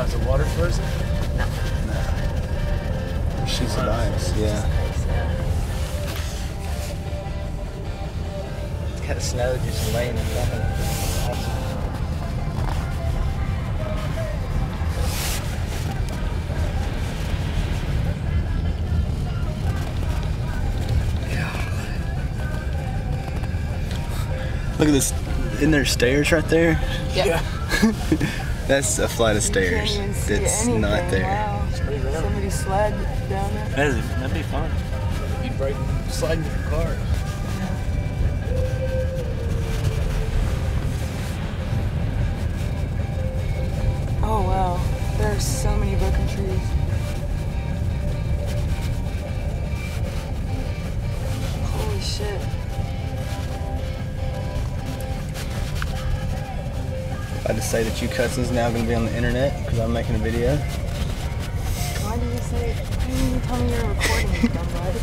Is the water frozen? No. No. Sheets of ice, yeah. It's got snow just laying in front of it. Look at this. Isn't there stairs right there? Yeah. That's a flight of stairs. That's not there. Wow. Somebody slid down there. That'd be fun. You'd be breaking, sliding with your cars. Oh wow, there are so many broken trees. Holy shit. I just say that you cousins now going to be on the internet because I'm making a video. Why did you say, why didn't you tell me you were recording, dumb bud?